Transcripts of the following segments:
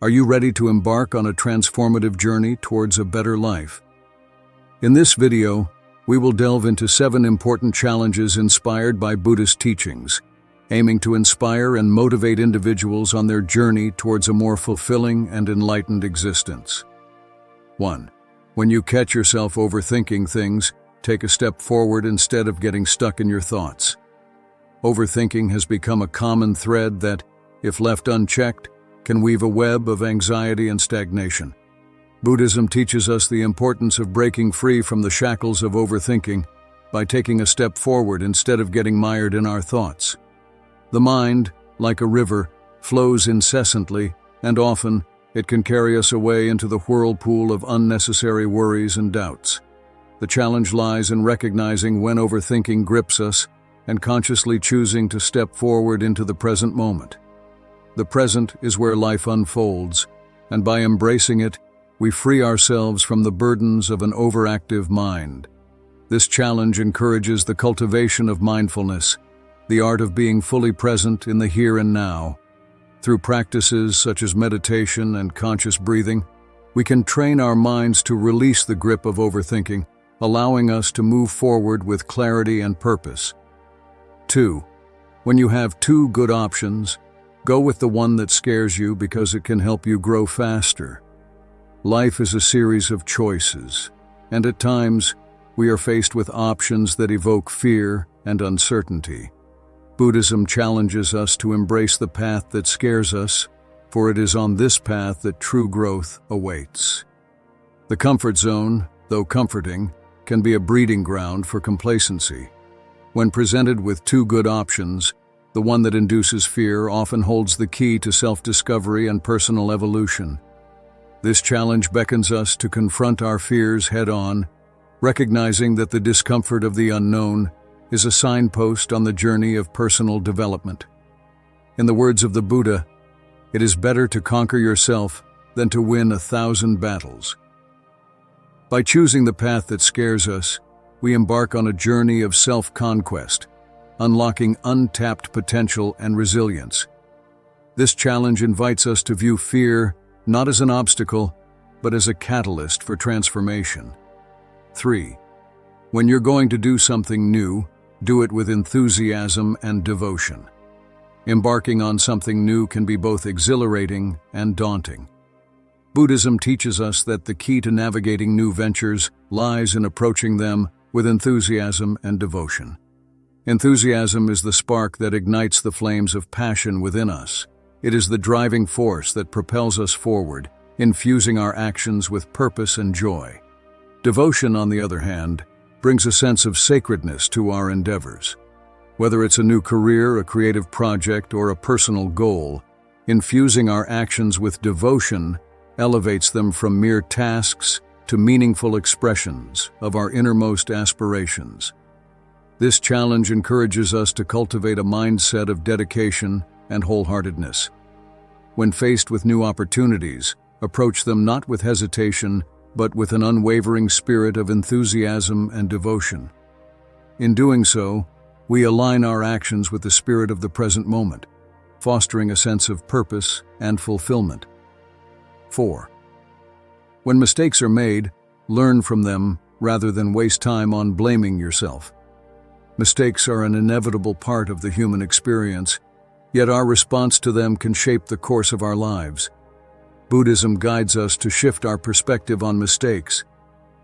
Are you ready to embark on a transformative journey towards a better life? In this video, we will delve into 7 important challenges inspired by Buddhist teachings, aiming to inspire and motivate individuals on their journey towards a more fulfilling and enlightened existence. 1. When you catch yourself overthinking things, take a step forward instead of getting stuck in your thoughts. Overthinking has become a common thread that, if left unchecked, can weave a web of anxiety and stagnation. Buddhism teaches us the importance of breaking free from the shackles of overthinking by taking a step forward instead of getting mired in our thoughts. The mind, like a river, flows incessantly, and often it can carry us away into the whirlpool of unnecessary worries and doubts. The challenge lies in recognizing when overthinking grips us and consciously choosing to step forward into the present moment. The present is where life unfolds, and by embracing it, we free ourselves from the burdens of an overactive mind. This challenge encourages the cultivation of mindfulness, the art of being fully present in the here and now. Through practices such as meditation and conscious breathing, we can train our minds to release the grip of overthinking, allowing us to move forward with clarity and purpose. 2. When you have 2 good options, go with the one that scares you because it can help you grow faster. Life is a series of choices, and at times, we are faced with options that evoke fear and uncertainty. Buddhism challenges us to embrace the path that scares us, for it is on this path that true growth awaits. The comfort zone, though comforting, can be a breeding ground for complacency. When presented with 2 good options, the one that induces fear often holds the key to self-discovery and personal evolution. This challenge beckons us to confront our fears head-on, recognizing that the discomfort of the unknown is a signpost on the journey of personal development. In the words of the Buddha, it is better to conquer yourself than to win 1,000 battles. By choosing the path that scares us, we embark on a journey of self-conquest, unlocking untapped potential and resilience. This challenge invites us to view fear not as an obstacle, but as a catalyst for transformation. 3. When you're going to do something new, do it with enthusiasm and devotion. Embarking on something new can be both exhilarating and daunting. Buddhism teaches us that the key to navigating new ventures lies in approaching them with enthusiasm and devotion. Enthusiasm is the spark that ignites the flames of passion within us. It is the driving force that propels us forward, infusing our actions with purpose and joy. Devotion, on the other hand, brings a sense of sacredness to our endeavors. Whether it's a new career, a creative project, or a personal goal, infusing our actions with devotion elevates them from mere tasks to meaningful expressions of our innermost aspirations. This challenge encourages us to cultivate a mindset of dedication and wholeheartedness. When faced with new opportunities, approach them not with hesitation, but with an unwavering spirit of enthusiasm and devotion. In doing so, we align our actions with the spirit of the present moment, fostering a sense of purpose and fulfillment. 4. When mistakes are made, learn from them rather than waste time on blaming yourself. Mistakes are an inevitable part of the human experience, yet our response to them can shape the course of our lives. Buddhism guides us to shift our perspective on mistakes,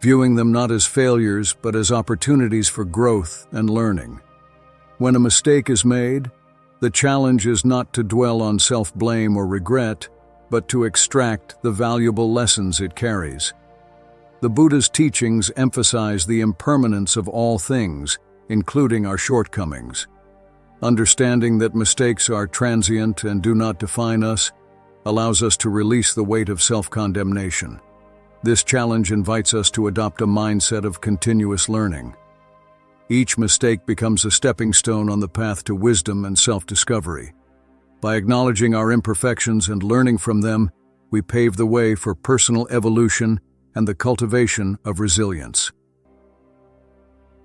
viewing them not as failures but as opportunities for growth and learning. When a mistake is made, the challenge is not to dwell on self-blame or regret, but to extract the valuable lessons it carries. The Buddha's teachings emphasize the impermanence of all things, including our shortcomings. Understanding that mistakes are transient and do not define us allows us to release the weight of self-condemnation. This challenge invites us to adopt a mindset of continuous learning. Each mistake becomes a stepping stone on the path to wisdom and self-discovery. By acknowledging our imperfections and learning from them, we pave the way for personal evolution and the cultivation of resilience.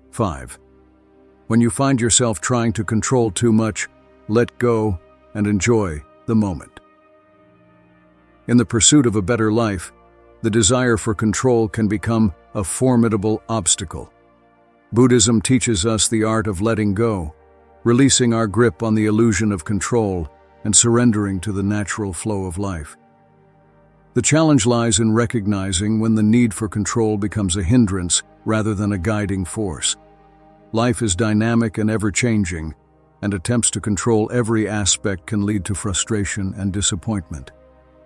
5. When you find yourself trying to control too much, let go and enjoy the moment. In the pursuit of a better life, the desire for control can become a formidable obstacle. Buddhism teaches us the art of letting go, releasing our grip on the illusion of control and surrendering to the natural flow of life. The challenge lies in recognizing when the need for control becomes a hindrance rather than a guiding force. Life is dynamic and ever-changing, and attempts to control every aspect can lead to frustration and disappointment.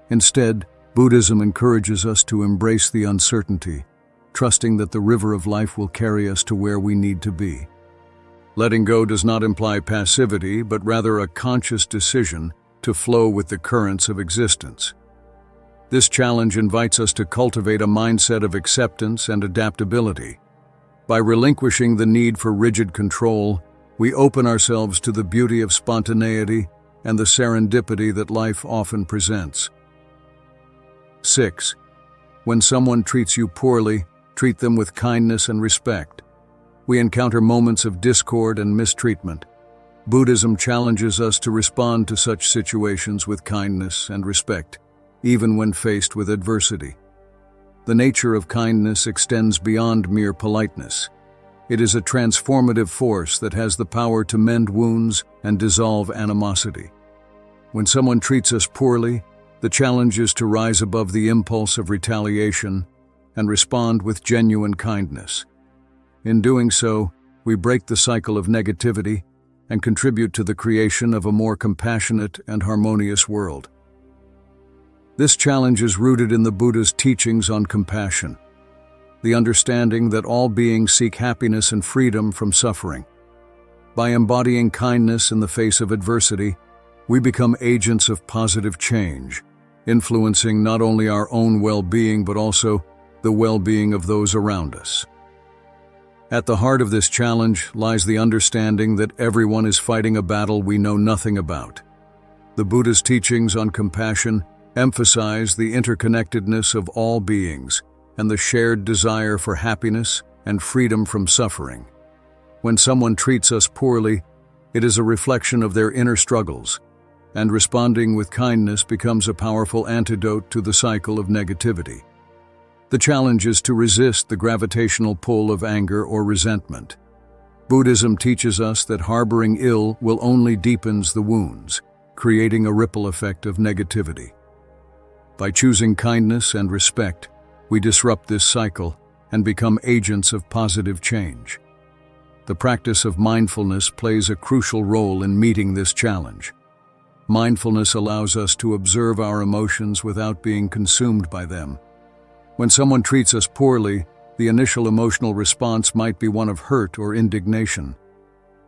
Instead, Buddhism encourages us to embrace the uncertainty, trusting that the river of life will carry us to where we need to be. Letting go does not imply passivity, but rather a conscious decision to flow with the currents of existence. This challenge invites us to cultivate a mindset of acceptance and adaptability. By relinquishing the need for rigid control, we open ourselves to the beauty of spontaneity and the serendipity that life often presents. 6. When someone treats you poorly, treat them with kindness and respect. We encounter moments of discord and mistreatment. Buddhism challenges us to respond to such situations with kindness and respect, even when faced with adversity. The nature of kindness extends beyond mere politeness. It is a transformative force that has the power to mend wounds and dissolve animosity. When someone treats us poorly, the challenge is to rise above the impulse of retaliation and respond with genuine kindness. In doing so, we break the cycle of negativity and contribute to the creation of a more compassionate and harmonious world. This challenge is rooted in the Buddha's teachings on compassion, the understanding that all beings seek happiness and freedom from suffering. By embodying kindness in the face of adversity, we become agents of positive change, influencing not only our own well-being but also the well-being of those around us. At the heart of this challenge lies the understanding that everyone is fighting a battle we know nothing about. The Buddha's teachings on compassion emphasize the interconnectedness of all beings and the shared desire for happiness and freedom from suffering. When someone treats us poorly, it is a reflection of their inner struggles, and responding with kindness becomes a powerful antidote to the cycle of negativity. The challenge is to resist the gravitational pull of anger or resentment. Buddhism teaches us that harboring ill will only deepens the wounds, creating a ripple effect of negativity. By choosing kindness and respect, we disrupt this cycle and become agents of positive change. The practice of mindfulness plays a crucial role in meeting this challenge. Mindfulness allows us to observe our emotions without being consumed by them. When someone treats us poorly, the initial emotional response might be one of hurt or indignation.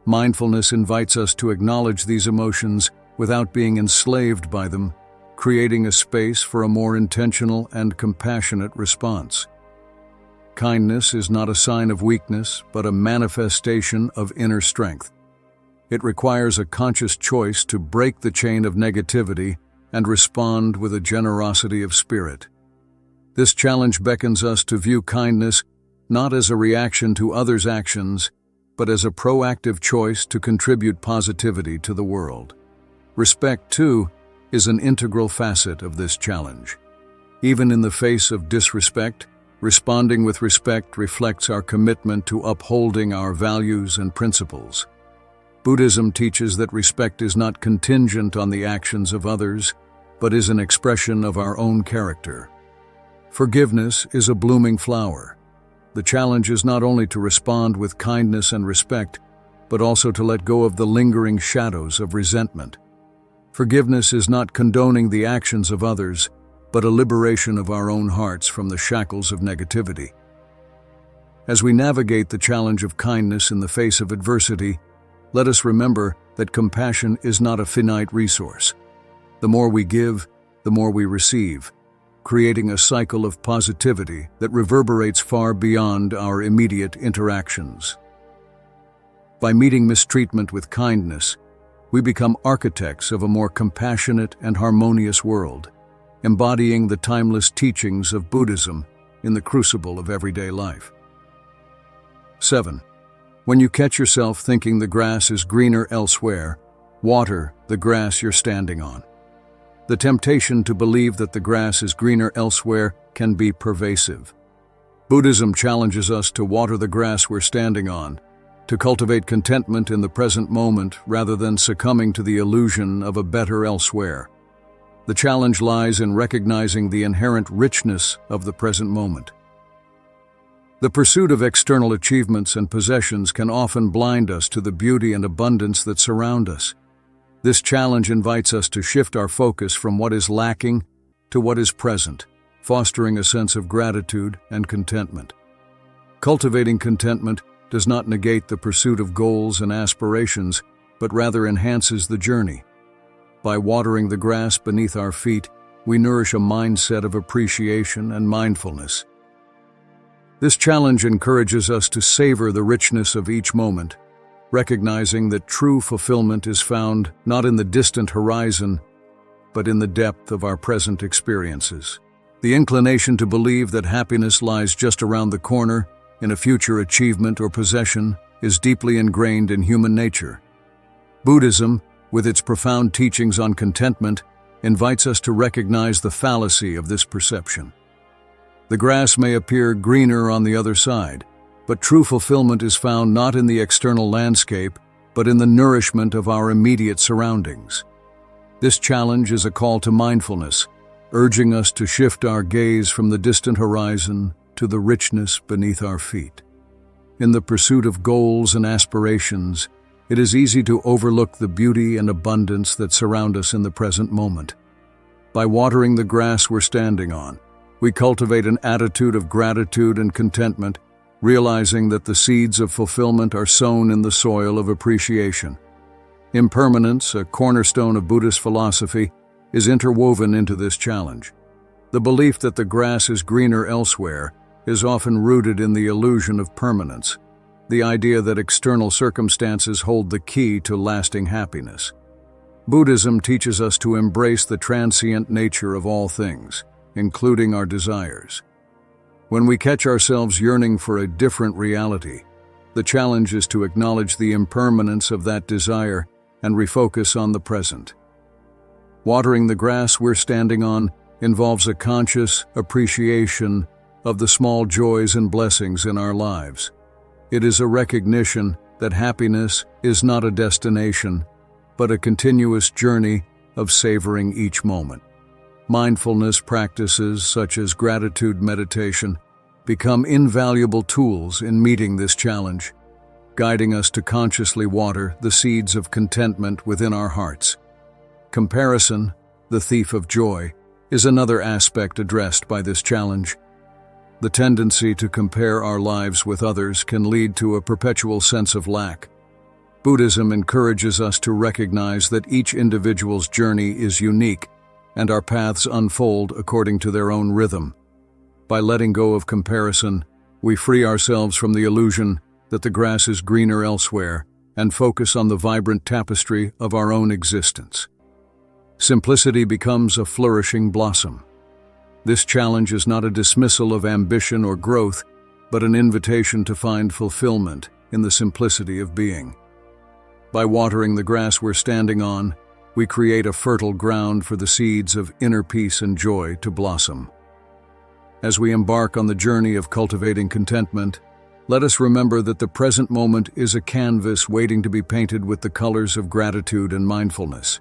Mindfulness invites us to acknowledge these emotions without being enslaved by them, creating a space for a more intentional and compassionate response. Kindness is not a sign of weakness, but a manifestation of inner strength. It requires a conscious choice to break the chain of negativity and respond with a generosity of spirit. This challenge beckons us to view kindness not as a reaction to others' actions, but as a proactive choice to contribute positivity to the world. Respect, too, is an integral facet of this challenge. Even in the face of disrespect, responding with respect reflects our commitment to upholding our values and principles. Buddhism teaches that respect is not contingent on the actions of others, but is an expression of our own character. Forgiveness is a blooming flower. The challenge is not only to respond with kindness and respect, but also to let go of the lingering shadows of resentment. Forgiveness is not condoning the actions of others, but a liberation of our own hearts from the shackles of negativity. As we navigate the challenge of kindness in the face of adversity, let us remember that compassion is not a finite resource. The more we give, the more we receive, creating a cycle of positivity that reverberates far beyond our immediate interactions. By meeting mistreatment with kindness, we become architects of a more compassionate and harmonious world, embodying the timeless teachings of Buddhism in the crucible of everyday life. 7. When you catch yourself thinking the grass is greener elsewhere, water the grass you're standing on. the temptation to believe that the grass is greener elsewhere can be pervasive. Buddhism challenges us to water the grass we're standing on, to cultivate contentment in the present moment rather than succumbing to the illusion of a better elsewhere. The challenge lies in recognizing the inherent richness of the present moment. The pursuit of external achievements and possessions can often blind us to the beauty and abundance that surround us. This challenge invites us to shift our focus from what is lacking to what is present, fostering a sense of gratitude and contentment. Cultivating contentment does not negate the pursuit of goals and aspirations, but rather enhances the journey. By watering the grass beneath our feet, we nourish a mindset of appreciation and mindfulness. This challenge encourages us to savor the richness of each moment, recognizing that true fulfillment is found not in the distant horizon, but in the depth of our present experiences. The inclination to believe that happiness lies just around the corner in a future achievement or possession is deeply ingrained in human nature. Buddhism, with its profound teachings on contentment, invites us to recognize the fallacy of this perception. The grass may appear greener on the other side, but true fulfillment is found not in the external landscape, but in the nourishment of our immediate surroundings. This challenge is a call to mindfulness, urging us to shift our gaze from the distant horizon to the richness beneath our feet. In the pursuit of goals and aspirations, it is easy to overlook the beauty and abundance that surround us in the present moment. By watering the grass we're standing on, we cultivate an attitude of gratitude and contentment, realizing that the seeds of fulfillment are sown in the soil of appreciation. Impermanence, a cornerstone of Buddhist philosophy, is interwoven into this challenge. The belief that the grass is greener elsewhere is often rooted in the illusion of permanence, the idea that external circumstances hold the key to lasting happiness. Buddhism teaches us to embrace the transient nature of all things, including our desires. When we catch ourselves yearning for a different reality, the challenge is to acknowledge the impermanence of that desire and refocus on the present. Watering the grass we're standing on involves a conscious appreciation of the small joys and blessings in our lives. It is a recognition that happiness is not a destination, but a continuous journey of savoring each moment. Mindfulness practices such as gratitude meditation become invaluable tools in meeting this challenge, guiding us to consciously water the seeds of contentment within our hearts. Comparison, the thief of joy, is another aspect addressed by this challenge. The tendency to compare our lives with others can lead to a perpetual sense of lack. Buddhism encourages us to recognize that each individual's journey is unique, and our paths unfold according to their own rhythm. By letting go of comparison, we free ourselves from the illusion that the grass is greener elsewhere and focus on the vibrant tapestry of our own existence. Simplicity becomes a flourishing blossom. This challenge is not a dismissal of ambition or growth, but an invitation to find fulfillment in the simplicity of being. By watering the grass we're standing on, we create a fertile ground for the seeds of inner peace and joy to blossom. As we embark on the journey of cultivating contentment, let us remember that the present moment is a canvas waiting to be painted with the colors of gratitude and mindfulness.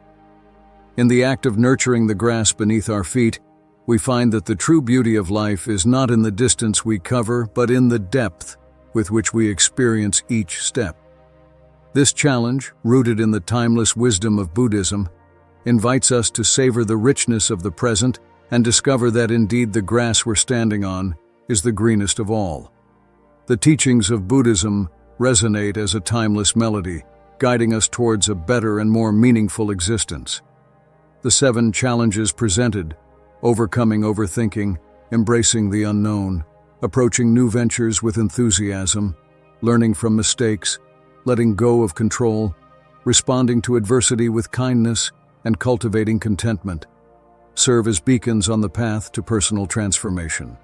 In the act of nurturing the grass beneath our feet, we find that the true beauty of life is not in the distance we cover, but in the depth with which we experience each step. This challenge, rooted in the timeless wisdom of Buddhism, invites us to savor the richness of the present and discover that indeed the grass we're standing on is the greenest of all. The teachings of Buddhism resonate as a timeless melody, guiding us towards a better and more meaningful existence. The 7 challenges presented: overcoming overthinking, embracing the unknown, approaching new ventures with enthusiasm, learning from mistakes, letting go of control, responding to adversity with kindness, and cultivating contentment, serve as beacons on the path to personal transformation.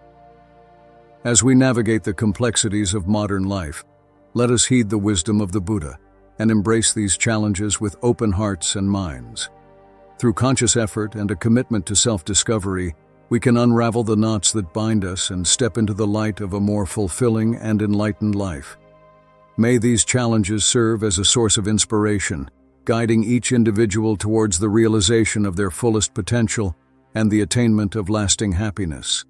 As we navigate the complexities of modern life, let us heed the wisdom of the Buddha and embrace these challenges with open hearts and minds. Through conscious effort and a commitment to self-discovery, we can unravel the knots that bind us and step into the light of a more fulfilling and enlightened life. May these challenges serve as a source of inspiration, guiding each individual towards the realization of their fullest potential and the attainment of lasting happiness.